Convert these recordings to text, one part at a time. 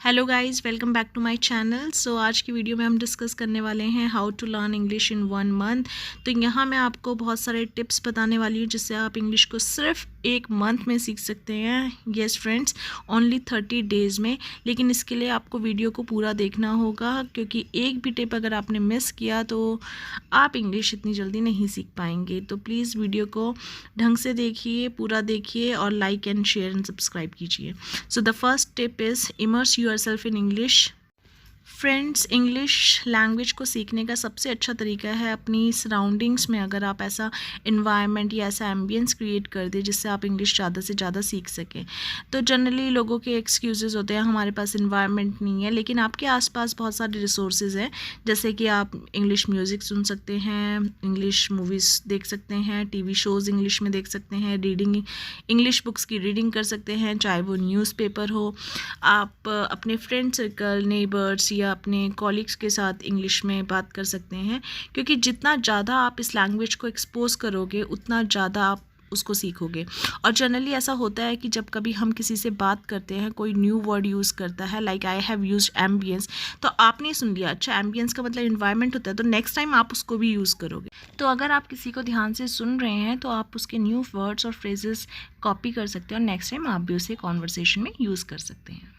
Hello guys, welcome back to my channel. So आज की video में हम डिस्कस करने वाले हैं how to learn English in 1 month. तो यहाँ मैं आपको बहुत सारे टिप्स बताने वाली हूँ जिससे आप इंग्लिश को सिर्फ 1 मंथ में सीख सकते हैं। येस फ्रेंड्स, ओनली 30 डेज़ में। लेकिन इसके लिए आपको वीडियो को पूरा देखना होगा, क्योंकि एक भी टिप अगर आपने मिस किया तो आप इंग्लिश इतनी जल्दी नहीं सीख पाएंगे। तो प्लीज़ वीडियो को ढंग से देखिए, पूरा देखिए और like and share and subscribe कीजिए। So the first tip is immerse yourself in English। Friends, English language को सीखने का सबसे अच्छा तरीका है अपनी सराउंडिंग्स में अगर आप ऐसा इन्वायरमेंट या ऐसा एम्बियंस क्रिएट कर दें जिससे आप इंग्लिश ज़्यादा से ज़्यादा सीख सकें। तो जनरली लोगों के एक्सक्यूज़ेस होते हैं हमारे पास इन्वायरमेंट नहीं है, लेकिन आपके आसपास बहुत सारे रिसोर्सेज हैं, जैसे कि आप इंग्लिश म्यूज़िक सुन सकते हैं, इंग्लिश मूवीज़ देख सकते हैं, टीवी शोज़ इंग्लिश में देख सकते हैं, रीडिंग इंग्लिश बुक्स की रीडिंग कर सकते हैं, चाहे वो न्यूज़पेपर हो। आप अपने फ्रेंड सर्कल, नेबर्स या अपने कॉलीग्स के साथ इंग्लिश में बात कर सकते हैं, क्योंकि जितना ज़्यादा आप इस लैंग्वेज को एक्सपोज करोगे उतना ज़्यादा आप उसको सीखोगे। और जनरली ऐसा होता है कि जब कभी हम किसी से बात करते हैं, कोई न्यू वर्ड यूज़ करता है, like I have used ambience, तो आपने सुन लिया, अच्छा एम्बियंस का मतलब इन्वायरमेंट होता है, तो नेक्स्ट टाइम आप उसको भी यूज़ करोगे। तो अगर आप किसी को ध्यान से सुन रहे हैं तो आप उसके न्यू वर्ड्स और फ्रेजेस कॉपी कर सकते हैं और नेक्स्ट टाइम आप भी उसे कॉन्वर्सेशन में यूज़ कर सकते हैं।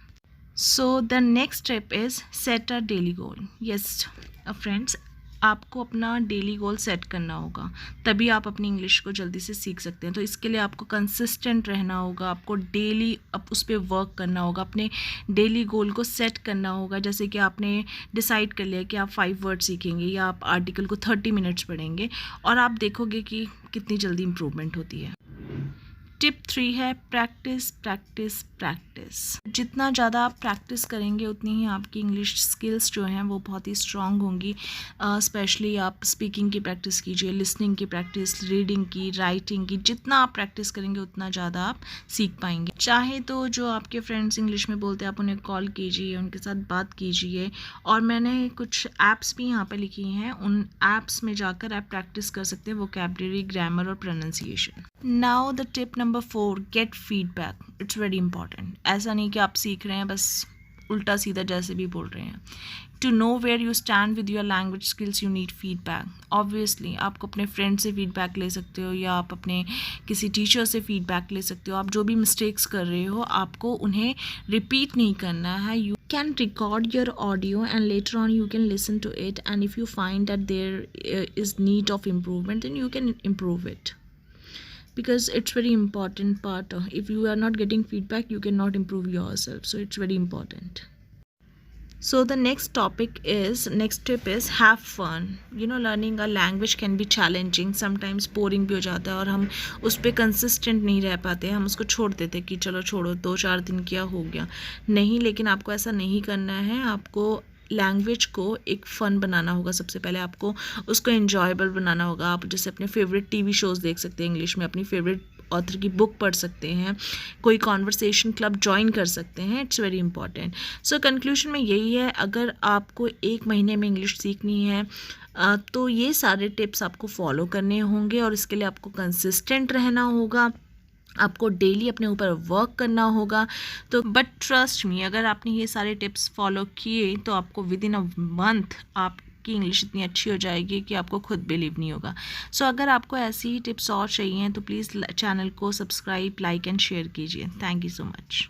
So the next step is set a daily goal. Yes friends, आपको अपना डेली गोल सेट करना होगा, तभी आप अपनी इंग्लिश को जल्दी से सीख सकते हैं। तो इसके लिए आपको कंसिस्टेंट रहना होगा, आपको डेली अब उस पर वर्क करना होगा, अपने डेली गोल को सेट करना होगा। जैसे कि आपने डिसाइड कर लिया कि आप 5 वर्ड सीखेंगे या आप आर्टिकल को 30 मिनट्स पढ़ेंगे, और आप देखोगे कि कितनी जल्दी इम्प्रूवमेंट होती है। टिप 3 है प्रैक्टिस प्रैक्टिस प्रैक्टिस। जितना ज़्यादा आप प्रैक्टिस करेंगे उतनी ही आपकी इंग्लिश स्किल्स जो हैं वो बहुत ही स्ट्रॉन्ग होंगी। स्पेशली आप स्पीकिंग की प्रैक्टिस कीजिए, लिसनिंग की प्रैक्टिस, रीडिंग की, राइटिंग की। जितना आप प्रैक्टिस करेंगे उतना ज़्यादा आप सीख पाएंगे। चाहे तो जो आपके फ्रेंड्स इंग्लिश में बोलते हैं आप उन्हें कॉल कीजिए, उनके साथ बात कीजिए, और मैंने कुछ ऐप्स भी यहाँ पर लिखी हैं, उन ऐप्स में जाकर आप प्रैक्टिस कर सकते हैं वोकैबुलरी, ग्रामर और pronunciation. Now the tip number 4, gate feedback. It's very important. ऐसा नहीं कि आप सीख रहे हैं बस उल्टा सीधा जैसे भी बोल रहे हैं। To know where you stand with your language skills you need feedback. Obviously आपको अपने फ्रेंड से फीडबैक ले सकते हो या आप अपने किसी टीचर से फीडबैक ले सकते हो। आप जो भी मिस्टेक्स कर रहे हो आपको उन्हें रिपीट नहीं करना है। You can record your audio and later on you can listen to it, and if you find that there is need of improvement then you can improve it, because it's very important part. If you are not getting feedback you cannot improve yourself, so it's very important. So the next tip is have fun. You know, learning a language can be challenging, sometimes boring भी हो जाता है और हम उस पर consistent नहीं रह पाते, हम उसको छोड़ देते कि चलो छोड़ो, 2-4 दिन किया हो गया नहीं। लेकिन आपको ऐसा नहीं करना है, आपको लैंग्वेज को एक फ़न बनाना होगा। सबसे पहले आपको उसको इन्जॉयबल बनाना होगा। आप जैसे अपने फेवरेट टीवी शोज़ देख सकते हैं इंग्लिश में, अपनी फेवरेट ऑथर की बुक पढ़ सकते हैं, कोई कॉन्वर्सेशन क्लब ज्वाइन कर सकते हैं। It's very important. So conclusion में यही है, अगर आपको 1 महीने में इंग्लिश सीखनी है तो ये सारे टिप्स आपको फॉलो करने होंगे, और इसके लिए आपको कंसिस्टेंट रहना होगा, आपको डेली अपने ऊपर वर्क करना होगा। तो बट ट्रस्ट मी, अगर आपने ये सारे टिप्स फॉलो किए तो आपको विद इन अ मंथ आपकी इंग्लिश इतनी अच्छी हो जाएगी कि आपको खुद बिलीव नहीं होगा। सो अगर आपको ऐसी ही टिप्स और चाहिए तो प्लीज़ चैनल को सब्सक्राइब, लाइक एंड शेयर कीजिए। Thank you so much.